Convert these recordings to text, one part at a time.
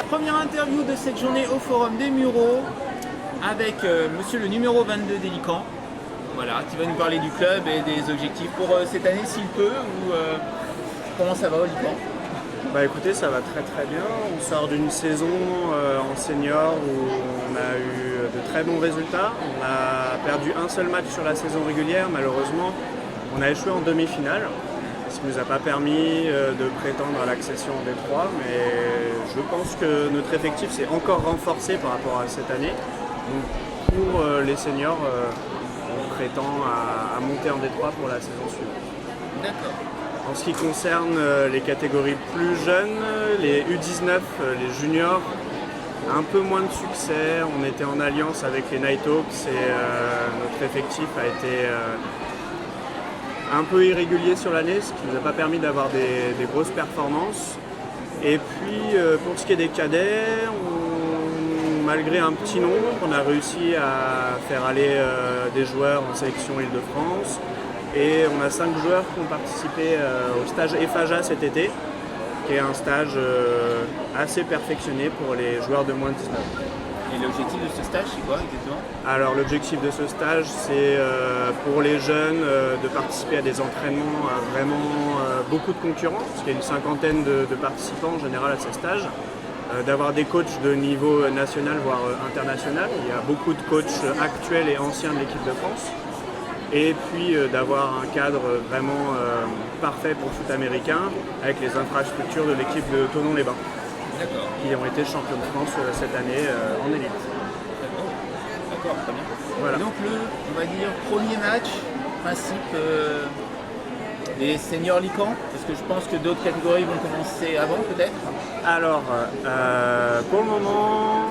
Première interview de cette journée au Forum des Mureaux avec monsieur le numéro 22 d'Hélican, voilà, qui va nous parler du club et des objectifs pour cette année s'il peut, ou comment ça va au Lican? Bah écoutez, ça va très très bien. On sort d'une saison en senior où on a eu de très bons résultats. On a perdu un seul match sur la saison régulière, malheureusement. On a échoué en demi-finale, ce qui ne nous a pas permis de prétendre à l'accession en Détroit, mais je pense que notre effectif s'est encore renforcé par rapport à cette année. Donc pour les seniors, on prétend à monter en Détroit pour la saison suivante. D'accord. En ce qui concerne les catégories plus jeunes, les U19, les juniors, un peu moins de succès. On était en alliance avec les Nighthawks et notre effectif a été un peu irrégulier sur l'année, ce qui ne nous a pas permis d'avoir des grosses performances. Et puis pour ce qui est des cadets, malgré un petit nombre, on a réussi à faire aller des joueurs en sélection Île-de-France. Et on a 5 joueurs qui ont participé au stage EFAJA cet été, qui est un stage assez perfectionné pour les joueurs de moins de 19 ans. Et l'objectif de ce stage, c'est quoi exactement? Alors l'objectif de ce stage, c'est pour les jeunes de participer à des entraînements à vraiment beaucoup de concurrents, parce qu'il y a une cinquantaine de participants en général à ces stages, d'avoir des coachs de niveau national, voire international. Il y a beaucoup de coachs actuels et anciens de l'équipe de France. Et puis d'avoir un cadre vraiment parfait pour le foot américain avec les infrastructures de l'équipe de Thonon-les-Bains, qui ont été champions de France cette année en élite. D'accord, très bien. Voilà. Et donc on va dire, premier match, principe des seniors Lican, parce que je pense que d'autres catégories vont commencer avant peut-être. Alors, pour le moment,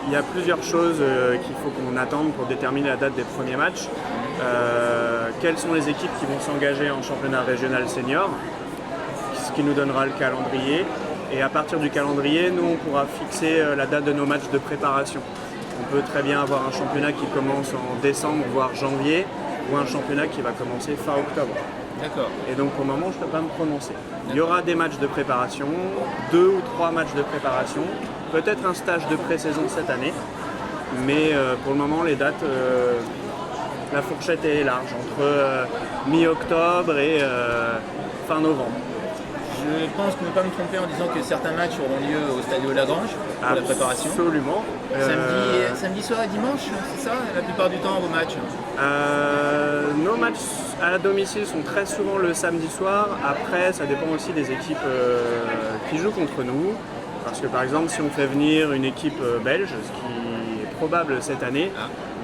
il y a plusieurs choses qu'il faut qu'on attende pour déterminer la date des premiers matchs. Quelles sont les équipes qui vont s'engager en championnat régional senior, ce qui nous donnera le calendrier. Et à partir du calendrier, nous, on pourra fixer la date de nos matchs de préparation. On peut très bien avoir un championnat qui commence en décembre, voire janvier, ou un championnat qui va commencer fin octobre. D'accord. Et donc pour le moment, je ne peux pas me prononcer. Il y aura des matchs de préparation, 2 ou 3 matchs de préparation, peut-être un stage de pré-saison cette année, mais pour le moment, les dates, la fourchette est large, entre mi-octobre et fin novembre. Je pense ne pas me tromper en disant que certains matchs auront lieu au Stadio Lagrange pour la préparation. Absolument. Samedi soir et dimanche, c'est ça la plupart du temps vos matchs? Nos matchs à domicile sont très souvent le samedi soir. Après, ça dépend aussi des équipes qui jouent contre nous. Parce que par exemple, si on fait venir une équipe belge, ce qui est probable cette année,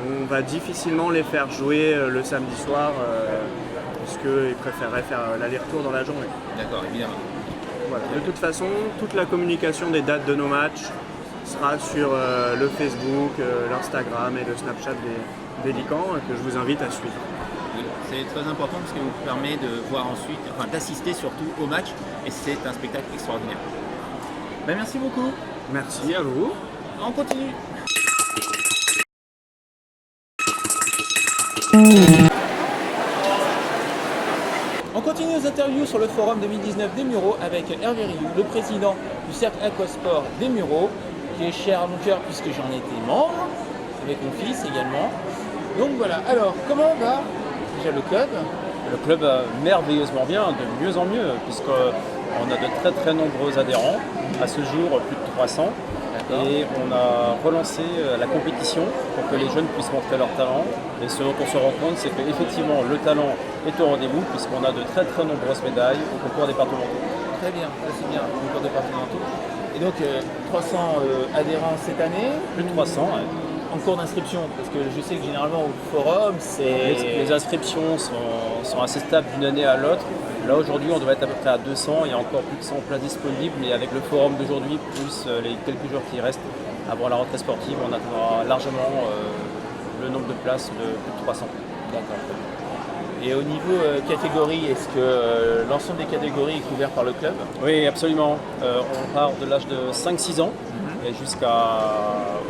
on va difficilement les faire jouer le samedi soir parce qu'ils préféreraient faire l'aller-retour dans la journée. D'accord, évidemment. Voilà. De toute façon, toute la communication des dates de nos matchs sera sur le Facebook, l'Instagram et le Snapchat des Lican que je vous invite à suivre. Oui, c'est très important parce que ça vous permet de voir ensuite, enfin d'assister surtout au match et c'est un spectacle extraordinaire. Ben, merci beaucoup. Merci à vous. On continue. On continue nos interviews sur le forum 2019 des Mureaux avec Hervé Rioux, le président du cercle aquasport des Mureaux, qui est cher à mon cœur puisque j'en étais membre, avec mon fils également. Donc voilà, alors comment va déjà le club? Le club va merveilleusement bien, de mieux en mieux, puisqu'on a de très très nombreux adhérents, à ce jour plus de 300. Et on a relancé la compétition pour que les jeunes puissent montrer leur talent. Et ce dont on se rend compte, c'est qu'effectivement le talent est au rendez-vous, puisqu'on a de très très nombreuses médailles au concours départementaux. Très bien, ça c'est bien, au concours départementaux. Et donc 300 adhérents cette année. Plus de 300, ouais. en cours d'inscription? Parce que je sais que généralement au forum, c'est... Les inscriptions sont assez stables d'une année à l'autre. Là aujourd'hui on doit être à peu près à 200, il y a encore plus de 100 places disponibles, mais avec le forum d'aujourd'hui, plus les quelques jours qui restent avant la rentrée sportive, on atteindra largement le nombre de places de plus de 300. D'accord. Et au niveau catégorie, est-ce que l'ensemble des catégories est couvert par le club? Oui, absolument. On part de l'âge de 5-6 ans et jusqu'à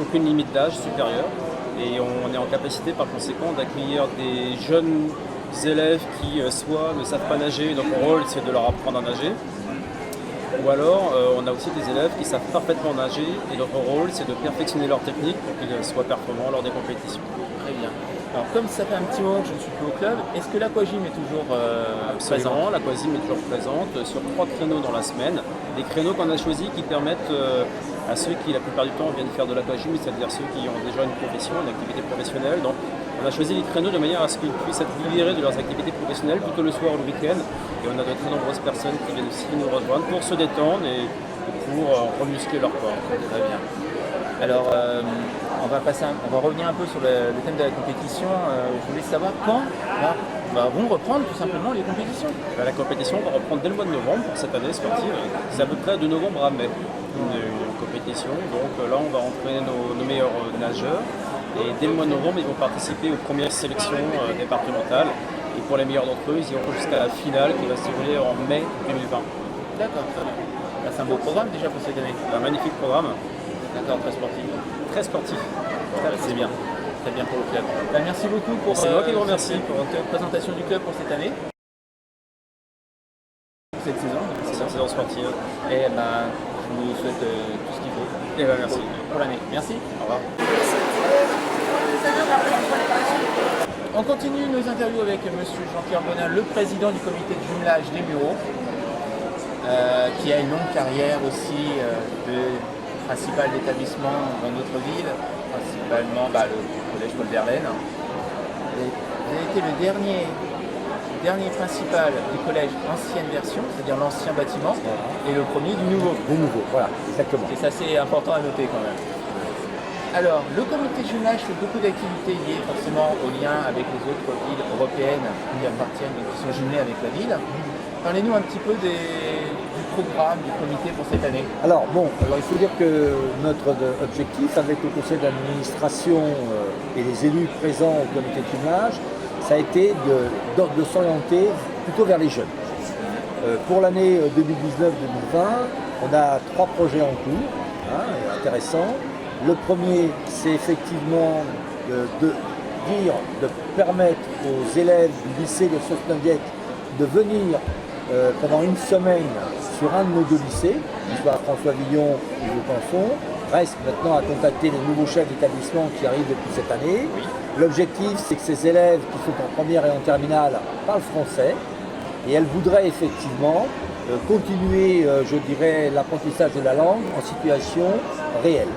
aucune limite d'âge supérieure. Et on est en capacité par conséquent d'accueillir des jeunes élèves qui soit ne savent pas nager, donc mon rôle c'est de leur apprendre à nager. Ou alors on a aussi des élèves qui savent parfaitement nager et notre rôle c'est de perfectionner leur technique pour qu'ils soient performants lors des compétitions. Très bien. Alors comme ça fait un petit moment que je ne suis plus au club, est-ce que l'aquagym est toujours présent? L'aquagym est toujours présente sur 3 créneaux dans la semaine. Des créneaux qu'on a choisis qui permettent à ceux qui la plupart du temps viennent faire de l'aquagym, c'est-à-dire ceux qui ont déjà une profession, une activité professionnelle. Donc on a choisi les créneaux de manière à ce qu'ils puissent être libérés de leurs activités professionnelles plutôt le soir ou le week-end. Et on a de très nombreuses personnes qui viennent aussi nous rejoindre pour se détendre et pour remuscler leur corps. Très bien. Alors, on va revenir un peu sur le thème de la compétition. Je voulais savoir quand vont reprendre tout simplement les compétitions. La compétition va reprendre dès le mois de novembre pour cette année sportive. C'est à peu près de novembre à mai une compétition. Donc là, on va entraîner nos meilleurs nageurs. Et dès le mois de novembre, ils vont participer aux premières sélections départementales. Et pour les meilleurs d'entre eux, ils iront jusqu'à la finale qui va se dérouler en mai 2020. D'accord, très bien. Là, c'est un beau programme déjà pour cette année. Un magnifique programme. D'accord, très sportif. Très sportif. C'est bien. Très bien pour le club. Merci beaucoup pour c'est moi qui vous remercie pour votre présentation du club pour cette année. Cette saison. Cette saison sportive. Et je vous souhaite tout ce qu'il faut. Et merci. Pour l'année. Merci. Au revoir. On continue nos interviews avec Monsieur Jean-Pierre Bonin, le président du comité de jumelage des Mureaux, qui a une longue carrière aussi de principal établissement dans notre ville, principalement le collège Paul Verlaine. Vous avez été le dernier principal du collège ancienne version, c'est-à-dire l'ancien bâtiment, et le premier du nouveau. Du nouveau, voilà, exactement. C'est assez important à noter quand même. Alors, le comité de jumelage fait beaucoup d'activités liées forcément au lien avec les autres villes européennes qui appartiennent et qui sont jumelées avec la ville. Parlez-nous un petit peu du programme du comité pour cette année. Alors il faut dire que notre objectif avec le conseil d'administration et les élus présents au comité de jumelage, ça a été de s'orienter plutôt vers les jeunes. Pour l'année 2019-2020, on a 3 projets en cours, intéressants. Le premier, c'est effectivement de permettre aux élèves du lycée de Sosnowiec de venir pendant une semaine sur un de nos 2 lycées, que ce soit à François Villon ou au Canson. Reste maintenant à contacter les nouveaux chefs d'établissement qui arrivent depuis cette année. Oui. L'objectif, c'est que ces élèves qui sont en première et en terminale parlent français et elles voudraient effectivement continuer, l'apprentissage de la langue en situation réelle.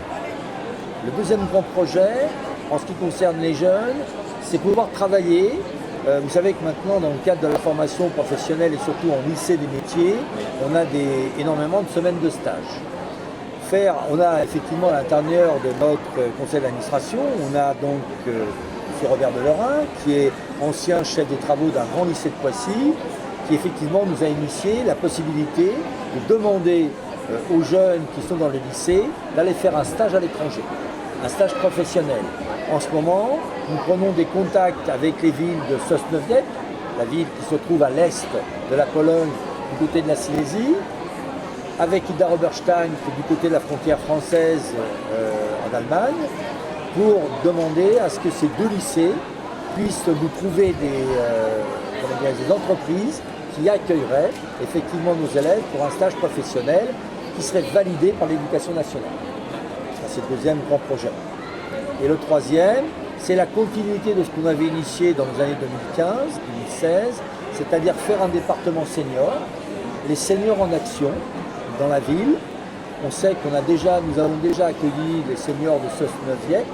Le deuxième grand projet, en ce qui concerne les jeunes, c'est pouvoir travailler. Vous savez que maintenant, dans le cadre de la formation professionnelle et surtout en lycée des métiers, on a énormément de semaines de stage. On a effectivement à l'intérieur de notre conseil d'administration, on a donc M. Robert Deleurin, qui est ancien chef des travaux d'un grand lycée de Poissy, qui effectivement nous a initié la possibilité de demander aux jeunes qui sont dans le lycée d'aller faire un stage à l'étranger, un stage professionnel. En ce moment, nous prenons des contacts avec les villes de Sosnowiec, la ville qui se trouve à l'est de la Pologne, du côté de la Silésie, avec Ida Oberstein, qui est du côté de la frontière française en Allemagne, pour demander à ce que ces 2 lycées puissent nous trouver des entreprises qui accueilleraient effectivement nos élèves pour un stage professionnel qui serait validé par l'Éducation nationale. C'est le deuxième grand projet. Et le troisième, c'est la continuité de ce qu'on avait initié dans les années 2015-2016, c'est-à-dire faire un département senior, les seniors en action dans la ville. On sait nous avons déjà accueilli les seniors de Sosnowiec,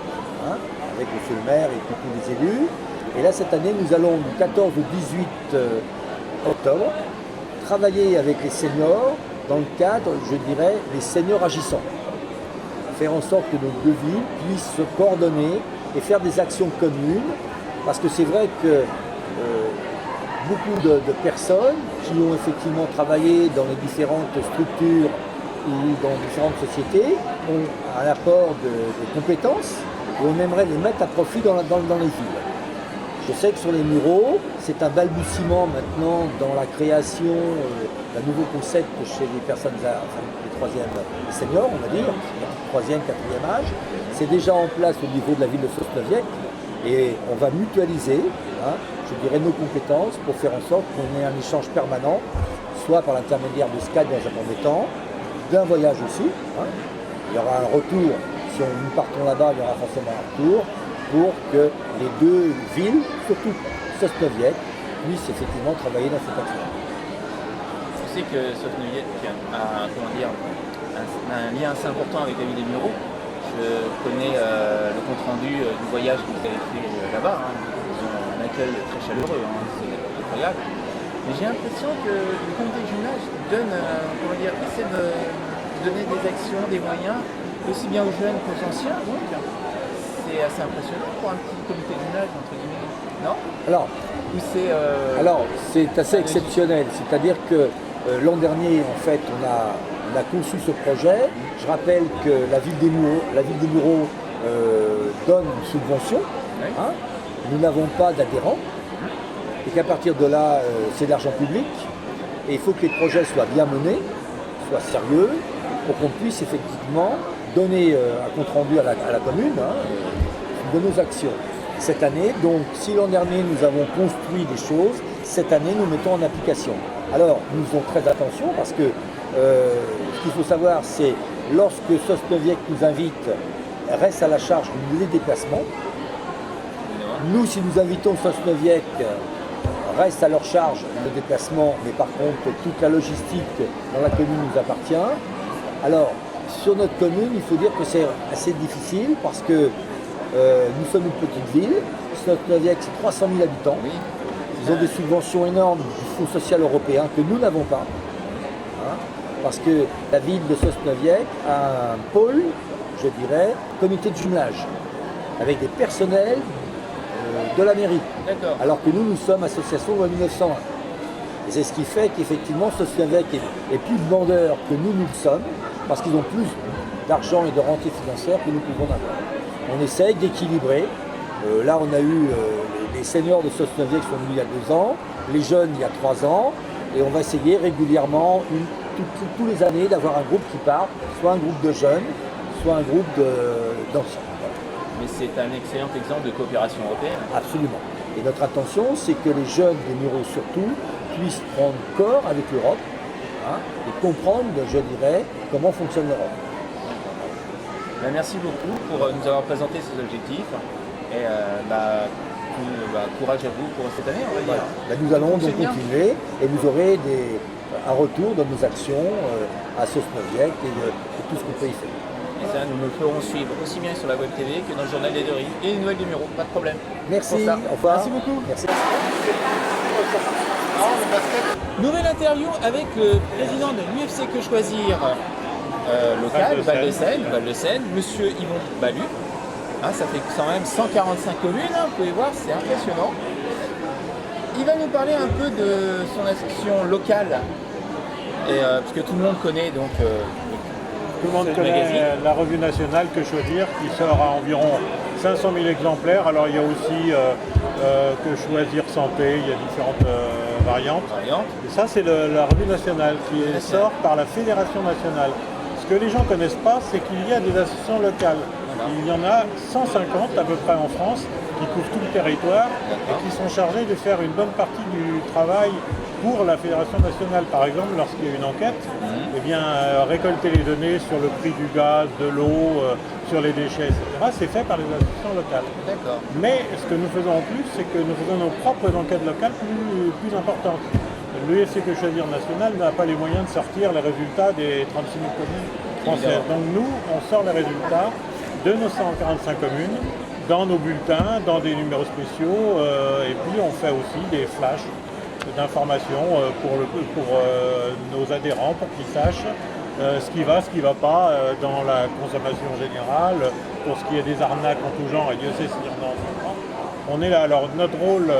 avec M. le maire et tous les élus. Et là, cette année, nous allons du 14 au 18 octobre travailler avec les seniors dans le cadre, des seniors agissants. Faire en sorte que nos 2 villes puissent se coordonner et faire des actions communes, parce que c'est vrai que beaucoup de personnes qui ont effectivement travaillé dans les différentes structures ou dans différentes sociétés ont un apport de compétences et on aimerait les mettre à profit dans les villes. Je sais que sur les Mureaux, c'est un balbutiement maintenant dans la création d'un nouveau concept chez les personnes, les troisième seniors, on va dire, troisième, quatrième âge. C'est déjà en place au niveau de la ville de Sosnowiec et on va mutualiser, je dirais, nos compétences pour faire en sorte qu'on ait un échange permanent, soit par l'intermédiaire de Skype dans un premier temps, d'un voyage aussi. Il y aura un retour, si nous partons là-bas, il y aura forcément un retour, pour que les deux villes, surtout Sosnowiec, puissent effectivement travailler dans cette action. Je sais que Sosnowiec a un lien assez important avec la ville des Mureaux. Je connais le compte-rendu du voyage que vous avez fait là-bas. Ils ont un accueil très chaleureux, c'est incroyable. Mais j'ai l'impression que le comité de jumelage essaie de donner des actions, des moyens, aussi bien aux jeunes qu'aux anciens. Donc, c'est assez impressionnant pour un petit comité de jumelage, entre guillemets, non? Alors, c'est assez exceptionnel. C'est-à-dire que l'an dernier, en fait, on a conçu ce projet. Je rappelle que la ville des Mureaux donne une subvention. Nous n'avons pas d'adhérents. Et qu'à partir de là, c'est de l'argent public. Et il faut que les projets soient bien menés, soient sérieux, pour qu'on puisse effectivement donner un compte-rendu à la commune de nos actions. Cette année, donc, si l'an dernier nous avons construit des choses, cette année nous mettons en application. Alors, nous faisons très attention parce que ce qu'il faut savoir, c'est lorsque Sosnowiec nous invite, reste à la charge les déplacements. Nous, si nous invitons Sosnowiec, reste à leur charge le déplacement, mais par contre, toute la logistique dans la commune nous appartient. Alors, sur notre commune, il faut dire que c'est assez difficile parce que nous sommes une petite ville. Sosnowiec, c'est 300 000 habitants. Ils ont des subventions énormes du Fonds social européen que nous n'avons pas. Parce que la ville de Sosnowiec a un pôle, je dirais, comité de jumelage, avec des personnels de la mairie. Alors que nous sommes association loi 1901. Et c'est ce qui fait qu'effectivement Sosnowiec est plus demandeur que nous le sommes, parce qu'ils ont plus d'argent et de rentée financière que nous pouvons avoir. On essaye d'équilibrer. Là, on a eu les seniors de Sosnowiec qui sont venus il y a 2 ans, les jeunes il y a 3 ans, et on va essayer régulièrement, tous les années, d'avoir un groupe qui part, soit un groupe de jeunes, soit un groupe d'anciens. Mais c'est un excellent exemple de coopération européenne. Absolument. Et notre intention, c'est que les jeunes des Mureaux surtout puissent prendre corps avec l'Europe et comprendre, je dirais, comment fonctionne l'Europe. Merci beaucoup pour nous avoir présenté ces objectifs et courage à vous pour cette année, on va dire. Nous allons donc continuer et vous aurez un retour de nos actions à Sosnowiec et tout ce qu'on peut y faire. Et ça, nous le ferons suivre aussi bien sur la web TV que dans le journal des Deux-Rives et les nouvelles des Mureaux, pas de problème. Merci, au revoir. Merci beaucoup. Merci. Nouvelle interview avec le président de l'UFC Que Choisir local, Val de Seine, monsieur Yvon Balu. Ça fait quand même 145 communes, vous pouvez voir, c'est impressionnant. Il va nous parler un peu de son action locale, puisque tout le monde connaît donc tout le monde connaît la revue nationale Que Choisir qui sort à environ 500 000 exemplaires. Alors il y a aussi Que Choisir Santé, il y a différentes variantes. Et ça c'est la revue nationale qui sort par la Fédération nationale. Ce que les gens ne connaissent pas, c'est qu'il y a des associations locales. Il y en a 150 à peu près en France qui couvrent tout le territoire et qui sont chargés de faire une bonne partie du travail pour la Fédération nationale. Par exemple, lorsqu'il y a une enquête, récolter les données sur le prix du gaz, de l'eau, sur les déchets, etc., c'est fait par les associations locales. Mais ce que nous faisons en plus, c'est que nous faisons nos propres enquêtes locales plus importantes. L'UFC Que Choisir national n'a pas les moyens de sortir les résultats des 36 000 communes françaises. Donc nous, on sort les résultats de nos 145 communes dans nos bulletins, dans des numéros spéciaux, et puis on fait aussi des flashs d'informations pour nos adhérents, pour qu'ils sachent ce qui va pas dans la consommation générale, pour ce qui est des arnaques en tout genre, et Dieu sait s'il y en a en ce moment. On est là, alors notre rôle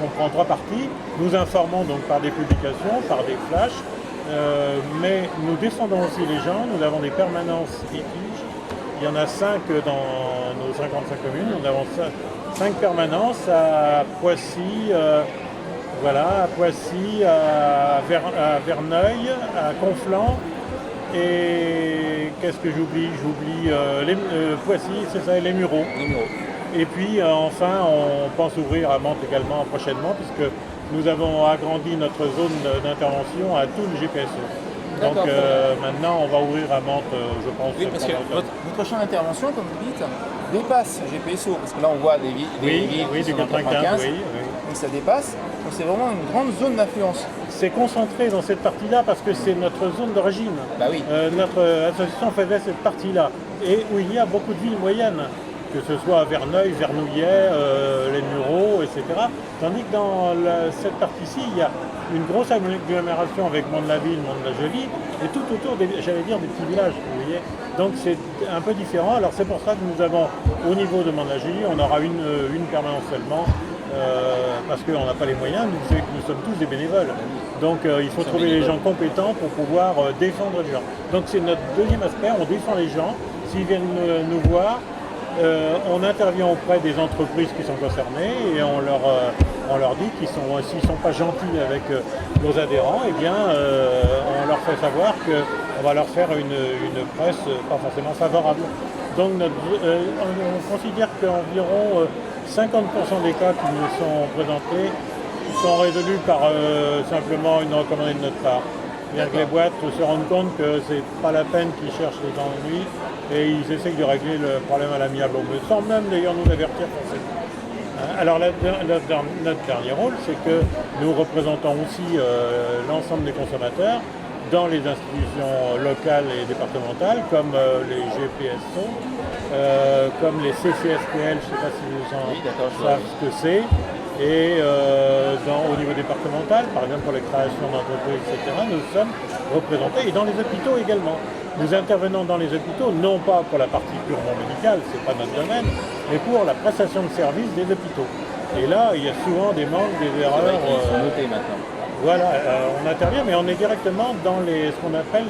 comprend 3 parties. Nous informons donc par des publications, par des flashs, mais nous descendons aussi les gens, nous avons des permanences litiges. Il y en a 5 dans nos 55 communes, nous avons 5 permanences à Poissy, à Poissy, à Verneuil, à Conflans, et qu'est-ce que j'oublie? J'oublie Poissy, c'est ça, et les Mureaux. Et puis enfin, on pense ouvrir à Mantes également prochainement, puisque nous avons agrandi notre zone d'intervention à tout le GPSO. Donc maintenant, on va ouvrir à Mantes, je pense. Oui, parce que votre champ d'intervention, comme vous dites, dépasse GPSO, parce que là, on voit des villes qui du sont dans 95, 95, donc ça dépasse. Donc c'est vraiment une grande zone d'influence. C'est concentré dans cette partie-là parce que c'est notre zone d'origine. Bah oui. Notre association faisait cette partie-là, et où il y a beaucoup de villes moyennes, que ce soit Verneuil, Vernouillet, les Mureaux, etc. Tandis que dans cette partie-ci, il y a une grosse agglomération avec Mont-de-la-Ville, Mont-de-la-Jolie, et tout autour, des petits villages, vous voyez. Donc c'est un peu différent. Alors c'est pour ça que nous avons, au niveau de Mont-de-la-Jolie, on aura une permanence seulement, parce qu'on n'a pas les moyens, nous sommes tous des bénévoles. Donc il faut trouver les gens compétents pour pouvoir défendre les gens. Donc c'est notre deuxième aspect, on défend les gens. S'ils viennent nous voir, on intervient auprès des entreprises qui sont concernées et on leur dit s'ils ne sont pas gentils avec nos adhérents, eh bien on leur fait savoir qu'on va leur faire une presse pas forcément favorable. Donc on considère qu'environ 50% des cas qui nous sont présentés sont résolus par simplement une recommandée de notre part. Bien que les boîtes se rendent compte que c'est pas la peine qu'ils cherchent les ennuis et ils essayent de régler le problème à l'amiable, sans même d'ailleurs nous avertir forcément. Alors notre dernier rôle, c'est que nous représentons aussi l'ensemble des consommateurs dans les institutions locales et départementales, comme les GPSO, comme les CCSPL, je ne sais pas si vous savez ce que c'est. Et au niveau départemental, par exemple pour les créations d'entreprises, etc., nous sommes représentés, et dans les hôpitaux également. Nous intervenons dans les hôpitaux, non pas pour la partie purement médicale, ce n'est pas notre domaine, mais pour la prestation de services des hôpitaux. Et là, il y a souvent des manques, des erreurs. Notés maintenant. Voilà, on intervient, mais on est directement dans ce qu'on appelle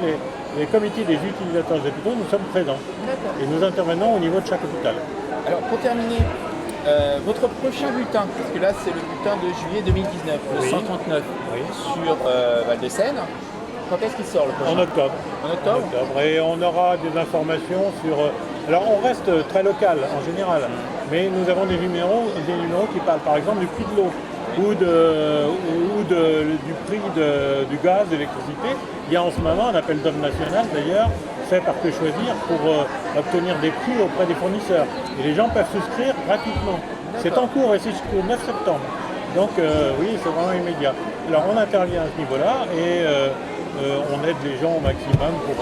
les comités des utilisateurs des hôpitaux, nous sommes présents. Et nous intervenons au niveau de chaque hôpital. Alors pour terminer, votre prochain bulletin, parce que là c'est le bulletin de juillet 2019, le 139, sur Val-de-Seine. Quand est-ce qu'il sort le prochain? En octobre. En octobre. Et on aura des informations sur... alors on reste très local en général, mais nous avons des numéros qui parlent par exemple du prix de l'eau ou du prix du gaz, de l'électricité. Il y a en ce moment un appel d'offres national d'ailleurs, fait par Que Choisir pour obtenir des prix auprès des fournisseurs. Et les gens peuvent souscrire gratuitement. C'est en cours et c'est jusqu'au 9 septembre. Donc oui, c'est vraiment immédiat. Alors on intervient à ce niveau-là et on aide les gens au maximum pour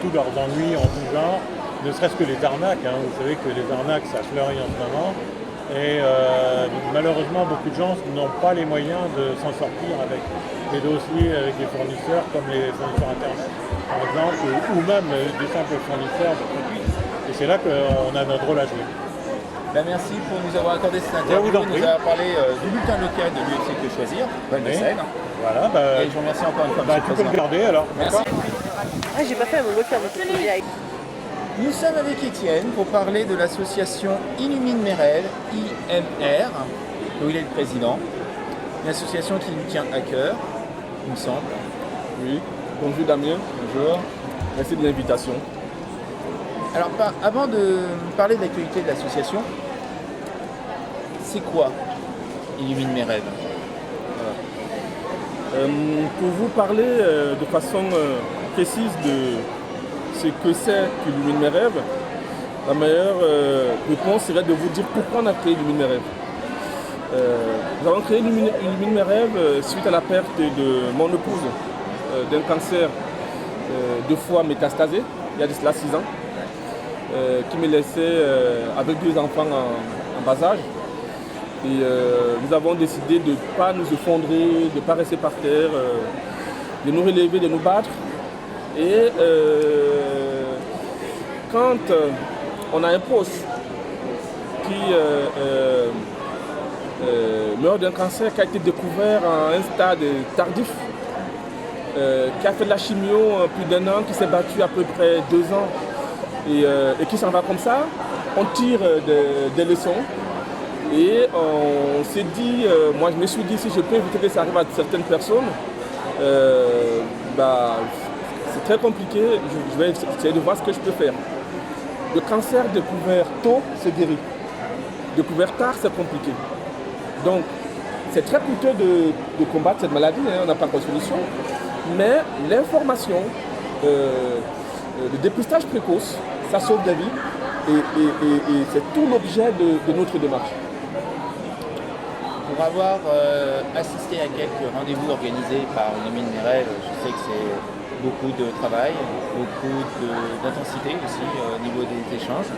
tous leurs ennuis en tout genre, ne serait-ce que les arnaques. Vous savez que les arnaques, ça fleurit en ce moment. Et malheureusement, beaucoup de gens n'ont pas les moyens de s'en sortir avec des dossiers, avec des fournisseurs comme les fournisseurs Internet, par exemple, ou même des simples fournisseurs de produits. Et c'est là qu'on a notre rôle à jouer. Merci pour nous avoir accordé cette interview. Vous nous avez parlé du bulletin local de l'UFC Que Choisir, Val-de-Seine. Voilà, et je vous remercie encore une fois. Tu peux le garder alors. Merci. J'ai pas fait mon faire Nous sommes avec Étienne pour parler de l'association Illumine mes rêves, IMR, dont il est le président. Une association qui nous tient à cœur, il me semble. Oui, bonjour Damien, bonjour, merci de l'invitation. Alors, avant de parler de l'actualité de l'association, c'est quoi Illumine mes rêves? Pour vous parler de façon précise de ce que c'est qu'Illumine mes rêves, la meilleure réponse serait de vous dire pourquoi on a créé Illumine mes rêves. Nous avons créé Illumine mes rêves suite à la perte de mon épouse d'un cancer 2 fois métastasé, il y a de cela 6 ans. Qui me laissait avec 2 enfants en bas âge. Et nous avons décidé de ne pas nous effondrer, de ne pas rester par terre, de nous relever, de nous battre Et quand on a un poste qui meurt d'un cancer qui a été découvert à un stade tardif, qui a fait de la chimio plus d'1 an, qui s'est battu à peu près 2 ans et qui s'en va comme ça, on tire des leçons. Et on s'est dit, moi je me suis dit, si je peux éviter que ça arrive à certaines personnes, c'est très compliqué, je vais essayer de voir ce que je peux faire. Le cancer découvert tôt, c'est guéri. Découvert tard, c'est compliqué. Donc, c'est très coûteux de combattre cette maladie, hein, on n'a pas encore de solution. Mais l'information, le dépistage précoce, ça sauve des vies et c'est tout l'objet de notre démarche. Pour avoir assisté à quelques rendez-vous organisés par Nomine mes rêves, je sais que c'est beaucoup de travail, beaucoup d'intensité aussi au niveau des échanges.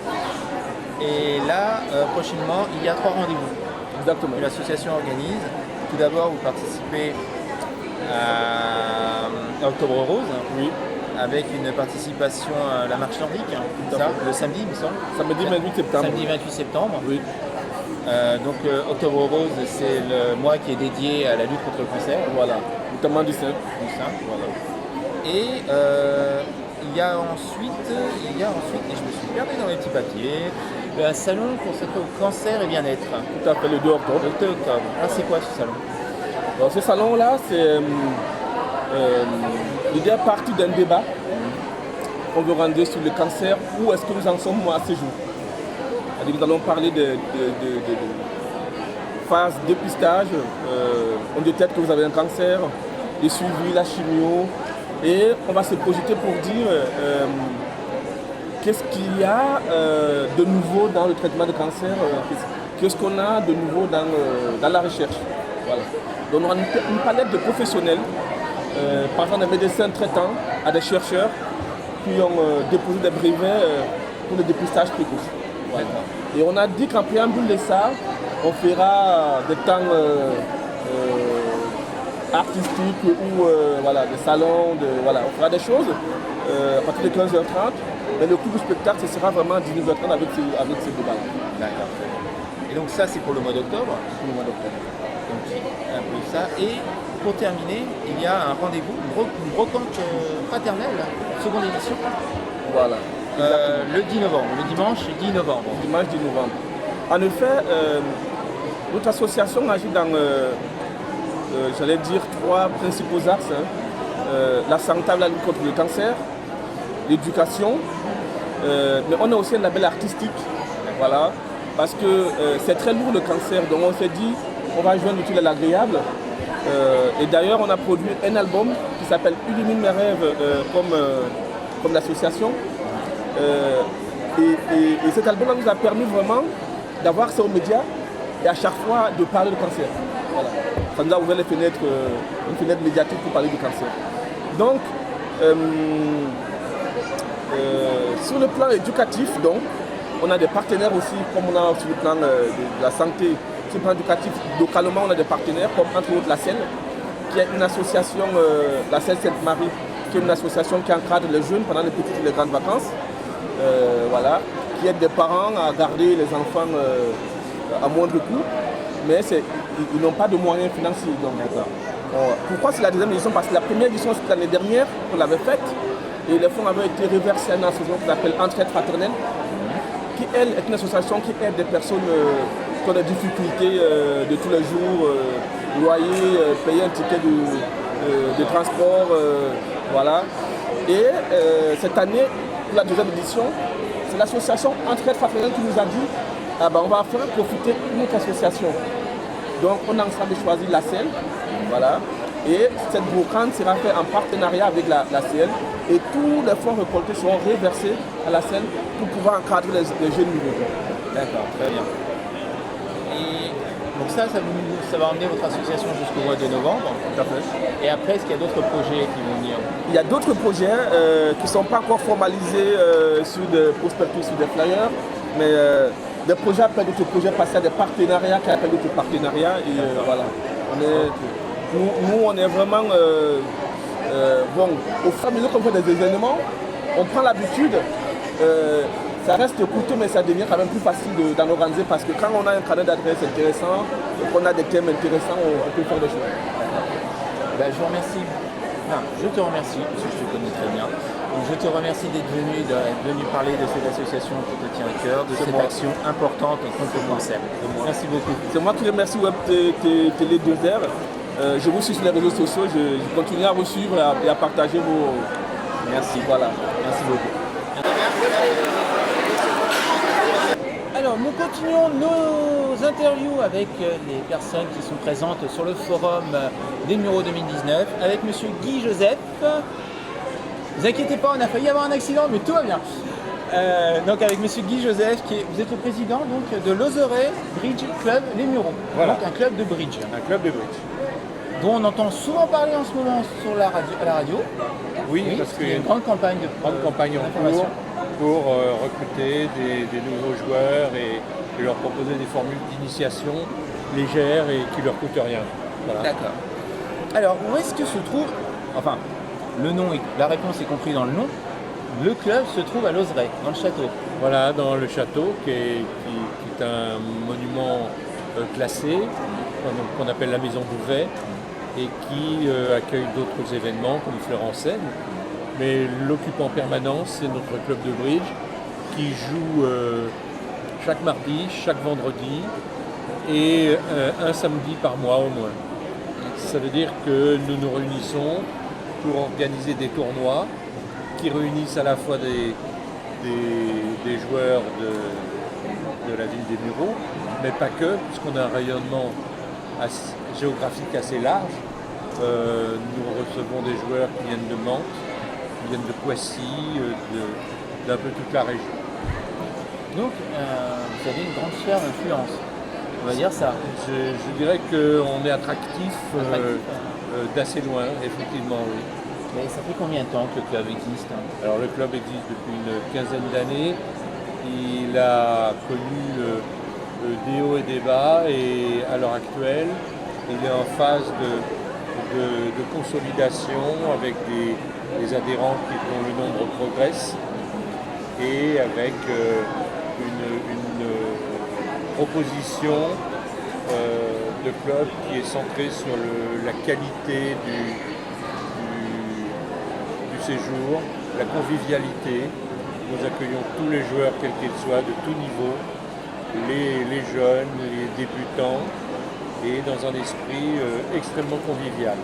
Et là, prochainement, il y a 3 rendez-vous que l'association organise. Tout d'abord, vous participez à Octobre Rose, Oui. avec une participation à la marche nordique, ça, le samedi, il me semble. Samedi 28 septembre. Samedi 28 septembre. Oui. Donc Octobre Rose, c'est le mois qui est dédié à la lutte contre le cancer. Voilà, notamment du sein. Voilà. Et il y a ensuite, et je me suis perdu dans les petits papiers, un salon consacré au cancer et bien-être. Tout à fait, le 2 octobre. Le 2 octobre. Ah, c'est quoi ce salon? Alors, ce salon-là, c'est l'idée est partie d'un débat qu'on veut rendre sur le cancer. Où est-ce que nous en sommes à ce jour? Nous allons parler de phase dépistage. On détecte que vous avez un cancer, les suivis, la chimio. Et on va se projeter pour dire qu'est-ce qu'il y a de nouveau dans le traitement de cancer, qu'est-ce qu'on a de nouveau dans la recherche. Voilà. Donc on a une palette de professionnels, par exemple des médecins traitants à des chercheurs qui ont déposé des brevets pour le dépistage précoce. Voilà. Et on a dit qu'en préambule de ça, on fera des temps artistiques ou voilà, des salons, voilà, on fera des choses à partir de 15h30. Mais le coup du spectacle, ce sera vraiment à 19h30 avec ces débats-là. D'accord. Et donc ça, c'est pour le mois d'octobre. Pour le mois d'octobre. Donc un peu ça. Et pour terminer, il y a un rendez-vous, une brocante fraternelle, seconde édition. Voilà. Le 10 novembre, le dimanche 10 novembre. Dimanche 10 novembre. En effet, notre association agit dans, j'allais dire, 3 principaux axes. La santé, la lutte contre le cancer, l'éducation, mais on a aussi un label artistique. Voilà. Parce que c'est très lourd le cancer, donc on s'est dit on va joindre l'utile à l'agréable. Et d'ailleurs on a produit un album qui s'appelle Illumine mes rêves comme l'association. Et cet album nous a permis vraiment d'avoir ça aux médias et à chaque fois de parler de cancer. Voilà. Ça nous a ouvert une fenêtre médiatique pour parler du cancer. Donc, sur le plan éducatif, donc, on a des partenaires aussi, comme on a sur le plan de la santé, sur le plan éducatif, localement on a des partenaires, comme entre autres la SEL, qui est une association, la SEL Sainte-Marie, qui est une association qui encadre les jeunes pendant les petites et les grandes vacances, voilà, qui aide des parents à garder les enfants à moindre coût, mais ils n'ont pas de moyens financiers. Donc, pourquoi c'est la deuxième édition? Parce que la première édition c'était l'année dernière qu'on l'avait faite, et les fonds avaient été reversés à une association qui s'appelle Entraide Fraternelle, qui elle est une association qui aide des personnes qui ont des difficultés de tous les jours, loyer, payer un ticket de transport, voilà. Et cette année, pour la deuxième édition, c'est l'association Entraide Fraternelle qui nous a dit on va faire profiter une autre association. Donc on est en train de choisir la CEL, voilà. Et cette brocante sera faite en partenariat avec la CEL et tous les fonds récoltés seront reversés à la CEL pour pouvoir encadrer les jeunes nouveaux. D'accord, très bien. Et donc ça va emmener votre association jusqu'au mois de novembre. Tout à fait. Et après, est-ce qu'il y a d'autres projets qui vont venir? Il y a d'autres projets qui ne sont pas encore formalisés sur des prospectus, sur des flyers, mais des projets appellent d'autres projets passés à des partenariats qui appellent d'autres partenariats. Et voilà. Nous, on est vraiment bon, au fur et à mesure qu'on fait des événements, on prend l'habitude. Ça reste coûteux, mais ça devient quand même plus facile d'en organiser parce que quand on a un carnet d'adresse intéressant, qu'on a des thèmes intéressants, on peut faire des choses. Ben, je vous remercie. Enfin, je te remercie, parce que je te connais très bien. Donc, je te remercie d'être venu parler de cette association qui te tient à cœur, de cette action importante contre le cancer. Merci beaucoup. C'est moi qui remercie Web Télé 2R. Je vous suis sur les réseaux sociaux, je continue à vous suivre et à partager vos... Merci. Voilà. Merci beaucoup. Alors, nous continuons nos interviews avec les personnes qui sont présentes sur le forum des Mureaux 2019 avec Monsieur Guy Joseph. Ne vous inquiétez pas, on a failli avoir un accident, mais tout va bien. Donc avec Monsieur Guy Joseph, vous êtes le président donc, de l'Ozerey Bridge Club Les Mureaux. Voilà. Donc un club de bridge. Un club de bridge. Dont on entend souvent parler en ce moment sur à la radio. Oui, parce qu'il y a une grande campagne en cours pour recruter des nouveaux joueurs et leur proposer des formules d'initiation légères et qui ne leur coûtent rien. Voilà. D'accord. Alors, où est-ce que se trouve, enfin, le nom, la réponse est comprise dans le nom, le club se trouve à l'Ozerey, dans le château. Voilà, dans le château qui est un monument classé, qu'on appelle la Maison Bouvet, et qui accueille d'autres événements comme Fleur en Seine. Mais l'occupant permanent, c'est notre club de bridge qui joue chaque mardi, chaque vendredi et un samedi par mois au moins. Ça veut dire que nous nous réunissons pour organiser des tournois qui réunissent à la fois des joueurs de la ville des Mureaux, mais pas que, puisqu'on a un rayonnement géographique assez large. Nous recevons des joueurs qui viennent de Mantes, qui viennent de Poissy, d'un peu toute la région. Donc, vous avez une grande sphère d'influence, on va dire ça. Je dirais qu'on est attractif d'assez loin, effectivement, oui. Mais ça fait combien de temps que le club existe? Alors le club existe depuis une quinzaine d'années. Il a connu des hauts et des bas et à l'heure actuelle, il est en phase de consolidation avec des adhérents dont le nombre progresse et avec une proposition de club qui est centrée sur la qualité du séjour, la convivialité. Nous accueillons tous les joueurs, quels qu'ils soient, de tout niveau, les jeunes, les débutants, et dans un esprit extrêmement convivial.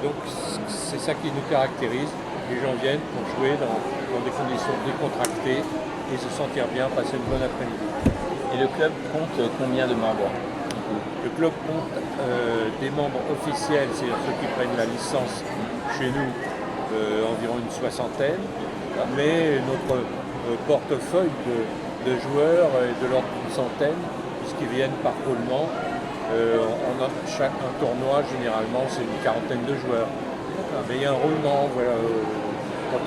Donc c'est ça qui nous caractérise. Les gens viennent pour jouer dans des conditions décontractées et se sentir bien, passer une bonne après-midi. Et le club compte combien de membres? Le club compte des membres officiels, c'est-à-dire ceux qui prennent la licence chez nous, environ une soixantaine, mais notre portefeuille de joueurs est de l'ordre d'une centaine, puisqu'ils viennent par roulement. On a un tournoi, généralement, c'est une quarantaine de joueurs. Mais il y a un roulement, voilà.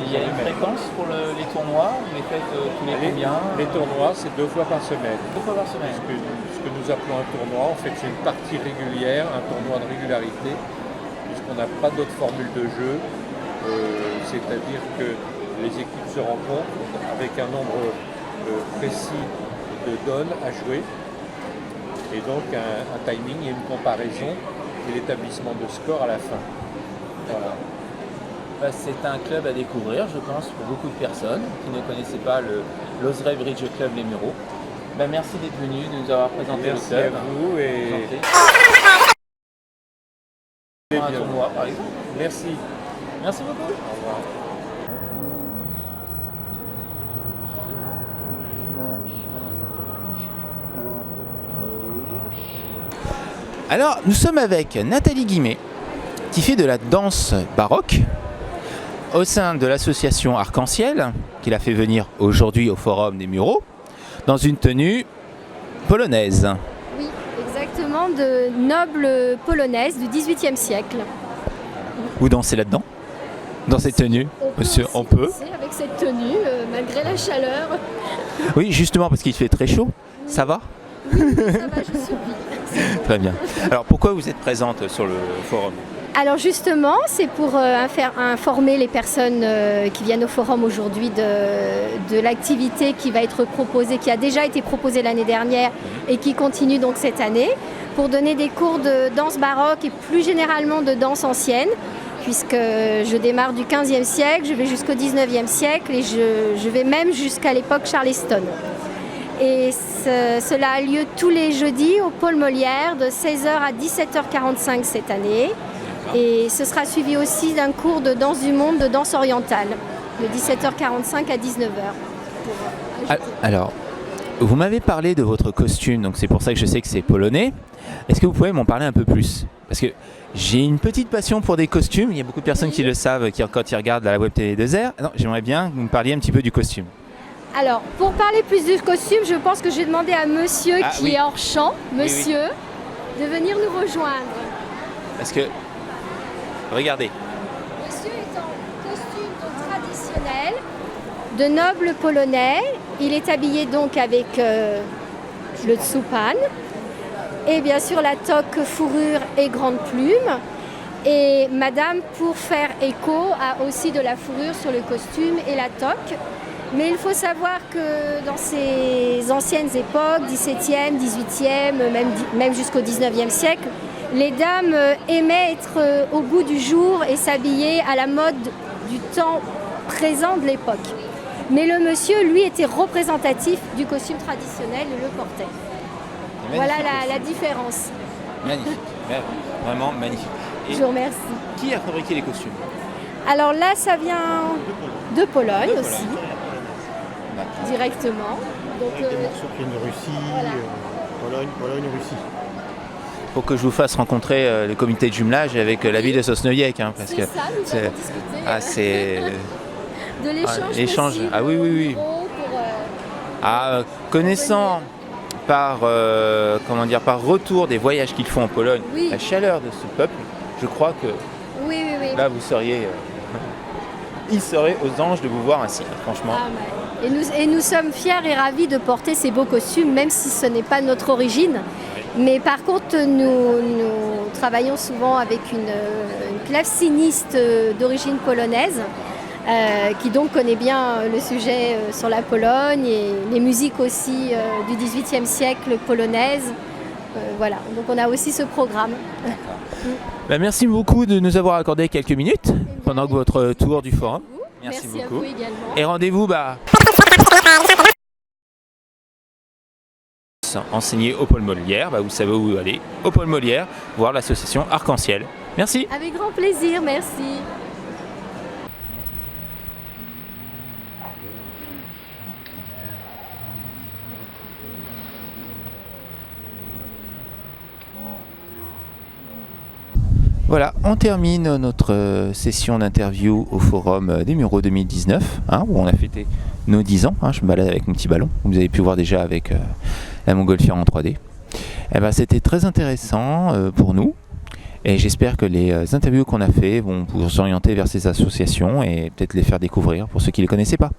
Il y a une fréquence pour les tournois, vous les faites tous les combien? Les tournois, c'est 2 fois par semaine. 2 fois par semaine. Ce que nous appelons un tournoi, en fait, c'est une partie régulière, un tournoi de régularité, puisqu'on n'a pas d'autre formule de jeu. C'est-à-dire que les équipes se rencontrent avec un nombre précis de donnes à jouer, et donc un timing et une comparaison et l'établissement de score à la fin. Voilà. Bah, c'est un club à découvrir, je pense, pour beaucoup de personnes qui ne connaissaient pas l'Ozerey Bridge Club Les Mureaux. Bah, merci d'être venu, de nous avoir présenté merci le club. à vous et pour un tournoi, par exemple. Merci. Merci beaucoup. Au revoir. Alors, nous sommes avec Nathalie Guimet, qui fait de la danse baroque au sein de l'association Arc-en-Ciel, qui l'a fait venir aujourd'hui au Forum des Mureaux, dans une tenue polonaise. Oui, exactement, de noble polonaise du XVIIIe siècle. Vous dansez là-dedans? Dans cette tenue? Monsieur, on peut danser avec cette tenue, malgré la chaleur. Oui, justement, parce qu'il fait très chaud. Ça va? Oui, ça va, je survis. Très bien. Alors, pourquoi vous êtes présente sur le forum? Alors justement, c'est pour informer les personnes qui viennent au forum aujourd'hui de l'activité qui va être proposée, qui a déjà été proposée l'année dernière et qui continue donc cette année, pour donner des cours de danse baroque et plus généralement de danse ancienne, puisque je démarre du 15e siècle, je vais jusqu'au 19e siècle et je vais même jusqu'à l'époque Charleston. Et cela a lieu tous les jeudis au Paul Molière de 16h à 17h45 cette année. Et ce sera suivi aussi d'un cours de danse du monde, de danse orientale, de 17h45 à 19h. Alors, vous m'avez parlé de votre costume, donc c'est pour ça que je sais que c'est polonais. Est-ce que vous pouvez m'en parler un peu plus? Parce que j'ai une petite passion pour des costumes, il y a beaucoup de personnes qui le savent quand ils regardent la web télé 2R. Non, j'aimerais bien que vous me parliez un petit peu du costume. Alors, pour parler plus du costume, je pense que je vais demander à monsieur qui est hors champ, monsieur, de venir nous rejoindre. Parce que, regardez. Monsieur est en costume donc, traditionnel, de noble polonais. Il est habillé donc avec le tsupan et bien sûr la toque fourrure et grande plume. Et madame, pour faire écho, a aussi de la fourrure sur le costume et la toque. Mais il faut savoir que dans ces anciennes époques, 17e, 18e, même jusqu'au 19e siècle, les dames aimaient être au goût du jour et s'habiller à la mode du temps présent de l'époque. Mais le monsieur, lui, était représentatif du costume traditionnel et le portait. Voilà la différence. Magnifique, vraiment magnifique. Et je vous remercie. Qui a fabriqué les costumes? Alors là, ça vient de Pologne aussi. Directement. Donc, avec des morceaux qui viennent de Russie, voilà. Pologne, Russie. Il faut que je vous fasse rencontrer le comité de jumelage avec la ville de Sosnowiec. Hein, parce c'est que ça, nous avons discuté c'est de l'échange l'échange. possible. Ah oui. Connaissant par retour des voyages qu'ils font en Pologne, la chaleur de ce peuple, je crois que là vous seriez... il serait aux anges de vous voir ainsi, franchement. Et nous sommes fiers et ravis de porter ces beaux costumes, même si ce n'est pas notre origine. Mais par contre, nous travaillons souvent avec une claveciniste d'origine polonaise, qui donc connaît bien le sujet sur la Pologne et les musiques aussi du XVIIIe siècle polonaises. Voilà, donc on a aussi ce programme. Merci beaucoup de nous avoir accordé quelques minutes pendant votre tour du forum. Merci beaucoup. À vous également. Et rendez-vous enseigner au Paul Molière, vous savez où aller, au Paul Molière, voir l'association Arc-en-Ciel. Merci. Avec grand plaisir, merci. Voilà, on termine notre session d'interview au Forum des Mureaux 2019, où on a fêté nos 10 ans. Je me balade avec mon petit ballon, vous avez pu voir déjà avec la montgolfière en 3D. C'était très intéressant pour nous, et j'espère que les interviews qu'on a fait vont vous orienter vers ces associations et peut-être les faire découvrir pour ceux qui ne les connaissaient pas.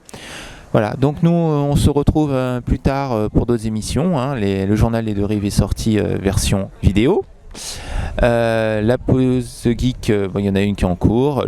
Voilà, donc nous on se retrouve plus tard pour d'autres émissions. Le journal des deux rives est sorti version vidéo. La pause geek, il y en a une qui est en cours.